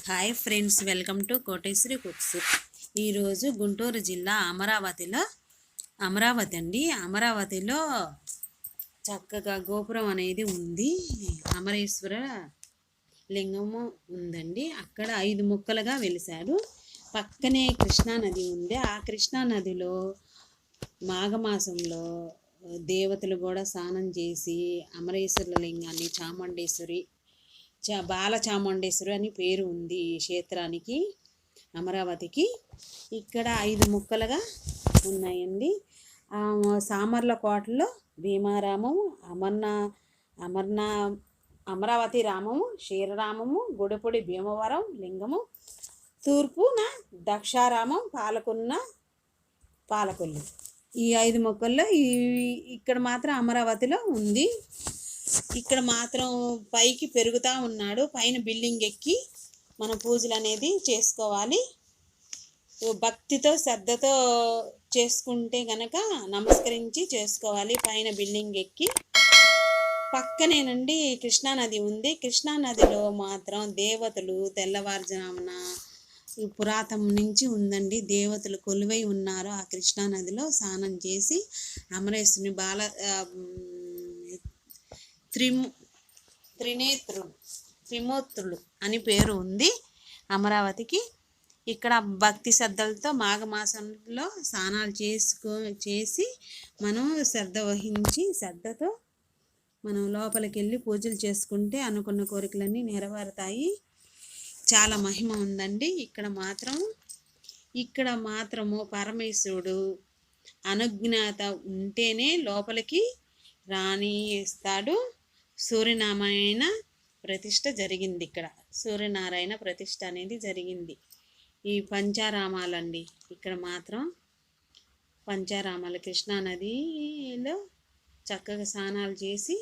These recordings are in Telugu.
Hi friends, welcome to Koteswari cooks. ఈరోజు గుంటూరు జిల్లా అమరావతిలో చక్కగా గోపురం అనేది ఉంది. అమరేశ్వర లింగము ఉందండి. అక్కడ 5 ముక్కలుగా వెలిశాడు. పక్కనే కృష్ణానది ఉంది. ఆ కృష్ణానదిలో మాఘమాసంలో దేవతలు కూడా స్నానం చేసి అమరేశ్వర లింగాన్ని బాలచాముండేశ్వరి అని పేరు ఉంది ఈ క్షేత్రానికి, అమరావతికి. ఇక్కడ 5 ముక్కలుగా ఉన్నాయండి. సామర్లకోటలో భీమారామము, అమరావతి రామము, క్షీరరామము, గుడిపొడి భీమవరం లింగము, తూర్పున దక్షారామం, పాలకొల్లు. ఈ 5 మొక్కల్లో ఇక్కడ మాత్రం అమరావతిలో ఉంది. ఇక్కడ మాత్రం పైకి పెరుగుతూ ఉన్నాడు. పైన బిల్డింగ్ ఎక్కి మన పూజలు అనేది చేసుకోవాలి. భక్తితో శ్రద్ధతో చేసుకుంటే గనక నమస్కరించి చేసుకోవాలి. పైన బిల్డింగ్ ఎక్కి పక్కనేనండి కృష్ణానది ఉంది. కృష్ణానదిలో మాత్రం దేవతలు తెల్లవారుజామున పురాతనం నుంచి ఉందండి. దేవతలు కొలువై ఉన్నారు. ఆ కృష్ణానదిలో స్నానం చేసి అమరేశ్వరుని త్రిమూర్తులు అని పేరు ఉంది అమరావతికి. ఇక్కడ భక్తి శ్రద్ధలతో మాఘమాసంలో స్నానాలు చేసి మనం శ్రద్ధ వహించి శ్రద్ధతో మనం లోపలికి వెళ్ళి పూజలు చేసుకుంటే అనుకున్న కోరికలన్నీ నెరవేరుతాయి. చాలా మహిమ ఉందండి. ఇక్కడ మాత్రము పరమేశ్వరుడు అనుజ్ఞాత ఉంటేనే లోపలికి రానిస్తాడు. సూర్యనారాయణ ప్రతిష్ఠ జరిగింది. ఇక్కడ సూర్యనారాయణ ప్రతిష్ఠ అనేది జరిగింది. ఈ పంచారామాలండి. ఇక్కడ మాత్రం పంచారామాలు కృష్ణానదిలో చక్కగా స్నానాలు చేసి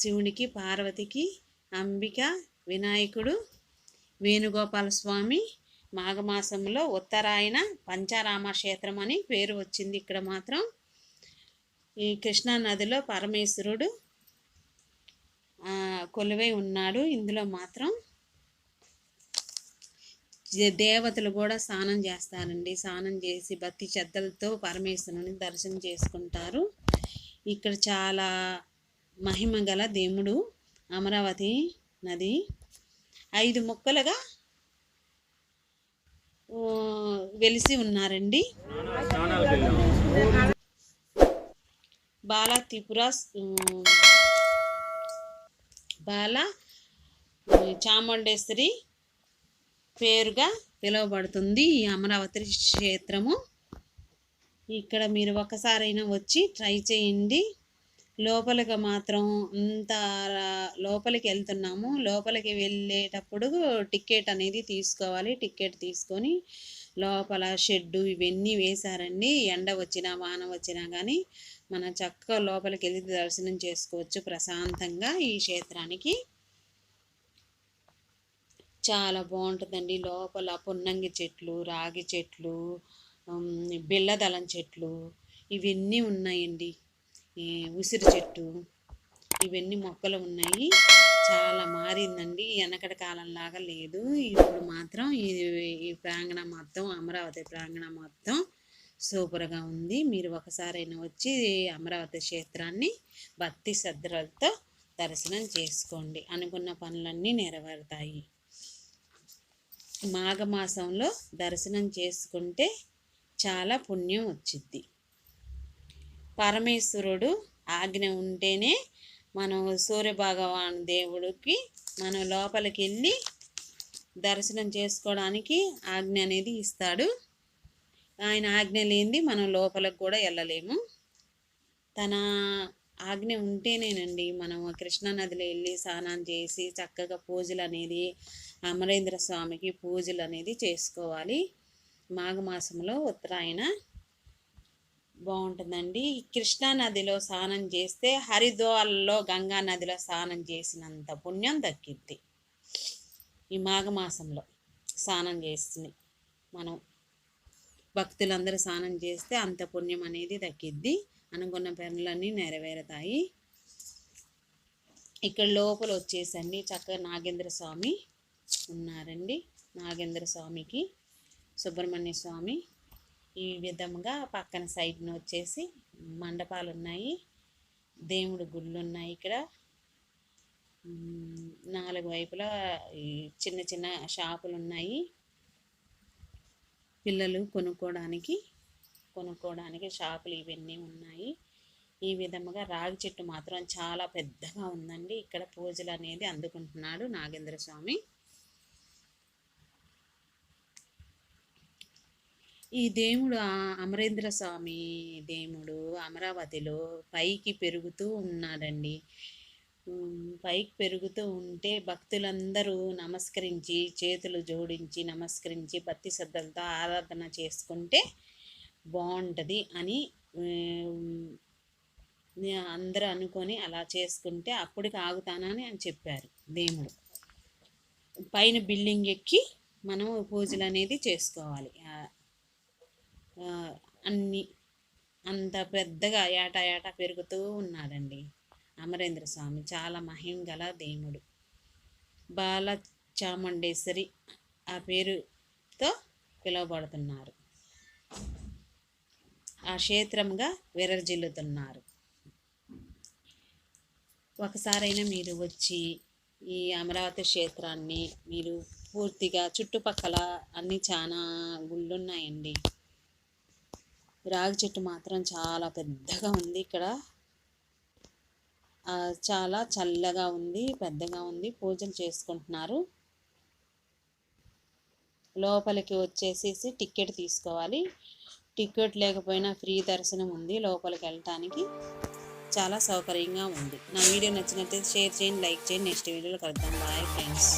శివునికి, పార్వతికి, అంబిక, వినాయకుడు, వేణుగోపాల స్వామి మాఘమాసంలో ఉత్తరాయణ పంచారామ క్షేత్రం అని పేరు వచ్చింది. ఇక్కడ మాత్రం ఈ కృష్ణానదిలో పరమేశ్వరుడు కొలువై ఉన్నాడు. ఇందులో మాత్రం దేవతలు కూడా స్నానం చేస్తారండి. స్నానం చేసి భక్తి శ్రద్ధలతో పరమేశ్వరుని దర్శనం చేసుకుంటారు. ఇక్కడ చాలా మహిమ గల దేవుడు అమరావతి నది 5 ముక్కలుగా వెలిసి ఉన్నారండి. బాల చాముండేశ్వరి పేరుగా పిలువబడుతుంది ఈ అమరావతి క్షేత్రము. ఇక్కడ మీరు ఒకసారైనా వచ్చి ట్రై చేయండి. లోపలికి మాత్రం లోపలికి వెళ్తున్నాము. లోపలికి వెళ్ళేటప్పుడు టికెట్ అనేది తీసుకోవాలి. టికెట్ తీసుకొని లోపల షెడ్డు ఇవన్నీ వేశారండి. ఎండ వచ్చినా వాన వచ్చినా కానీ మనం చక్కగా లోపలికి వెళ్ళి దర్శనం చేసుకోవచ్చు ప్రశాంతంగా. ఈ క్షేత్రానికి చాలా బాగుంటుందండి. లోపల పొన్నంగి చెట్లు, రాగి చెట్లు, బిళ్ళదళం చెట్లు ఇవన్నీ ఉన్నాయండి. ఉసిరి చెట్టు ఇవన్నీ మొక్కలు ఉన్నాయి. చాలా మారిందండి. వెనకటి కాలంలాగా లేదు. ఇప్పుడు మాత్రం ఈ ప్రాంగణం మొత్తం, అమరావతి ప్రాంగణం మొత్తం సూపర్గా ఉంది. మీరు ఒకసారైనా వచ్చి అమరావతి క్షేత్రాన్ని భక్తి శ్రద్ధలతో దర్శనం చేసుకోండి. అనుకున్న పనులన్నీ నెరవేరుతాయి. మాఘమాసంలో దర్శనం చేసుకుంటే చాలా పుణ్యం వచ్చింది. పరమేశ్వరుడు ఆజ్ఞ ఉంటేనే మనం సూర్యభగవాన్ దేవుడికి మనం లోపలికి వెళ్ళి దర్శనం చేసుకోవడానికి ఆజ్ఞ అనేది ఇస్తాడు. ఆయన ఆజ్ఞ లేనిది మనం లోపలికి కూడా వెళ్ళలేము. తన ఆజ్ఞ ఉంటేనేనండి మనం కృష్ణానదిలో వెళ్ళి స్నానం చేసి చక్కగా పూజలు అనేది అమరేంద్ర స్వామికి పూజలు అనేది చేసుకోవాలి. మాఘమాసంలో ఉత్తరాయణ బాగుంటుందండి. కృష్ణానదిలో స్నానం చేస్తే హరిద్వార్లో గంగా నదిలో స్నానం చేసినంత పుణ్యం దక్కిద్ది. ఈ మాఘమాసంలో స్నానం చేస్తుంది మనం భక్తులందరూ స్నానం చేస్తే అంత పుణ్యం అనేది దక్కిద్ది. అనుకున్న పనులన్నీ నెరవేరుతాయి. ఇక్కడ లోపల వచ్చేసండి చక్కగా నాగేంద్ర స్వామి ఉన్నారండి. నాగేంద్ర స్వామికి, సుబ్రహ్మణ్య స్వామి. ఈ విధంగా పక్కన సైడ్న వచ్చేసి మండపాలు ఉన్నాయి, దేవుడు గుళ్ళు ఉన్నాయి. ఇక్కడ 4 వైపులా ఈ చిన్న చిన్న షాపులు ఉన్నాయి. పిల్లలు కొనుక్కోవడానికి షాపులు ఇవన్నీ ఉన్నాయి. ఈ విధముగా రాగి చెట్టు మాత్రం చాలా పెద్దగా ఉందండి. ఇక్కడ పూజలు అనేది అందుకుంటున్నాడు నాగేంద్ర స్వామి. ఈ దేవుడు అమరేంద్ర స్వామి దేవుడు అమరావతిలో పైకి పెరుగుతూ ఉన్నాడండి. పైకి పెరుగుతూ ఉంటే భక్తులందరూ నమస్కరించి, చేతులు జోడించి నమస్కరించి భక్తి శ్రద్ధలతో ఆరాధన చేసుకుంటే బాగుంటుంది అని అందరూ అనుకొని అలా చేసుకుంటే అప్పటికి ఆగుతానని అని చెప్పారు దేవుడు. పైన బిల్డింగ్ ఎక్కి మనం పూజలు అనేది చేసుకోవాలి. అన్నీ అంత పెద్దగా ఏటా పెరుగుతూ ఉన్నాడండి అమరేంద్ర స్వామి. చాలా మహిమ గల దేవుడు. బాల చాముండేశ్వరి ఆ పేరుతో పిలువబడుతున్నారు. ఆ క్షేత్రంగా విరజిల్లుతున్నారు. ఒకసారైనా మీరు వచ్చి ఈ అమరావతి క్షేత్రాన్ని మీరు పూర్తిగా చుట్టుపక్కల అన్నీ చాలా గుళ్ళు ఉన్నాయండి. రాగి చెట్టు మాత్రం చాలా పెద్దగా ఉంది. ఇక్కడ చాలా చల్లగా ఉంది, పెద్దగా ఉంది. పూజలు చేసుకుంటున్నారు. లోపలికి వచ్చేసేసి టికెట్ తీసుకోవాలి. టికెట్ లేకపోయినా ఫ్రీ దర్శనం ఉంది. లోపలికి వెళ్ళటానికి చాలా సౌకర్యంగా ఉంది. నా వీడియో నచ్చినట్లయితే షేర్ చేయండి, లైక్ చేయండి. నెక్స్ట్ వీడియోలో కలుద్దాం. Bye friends.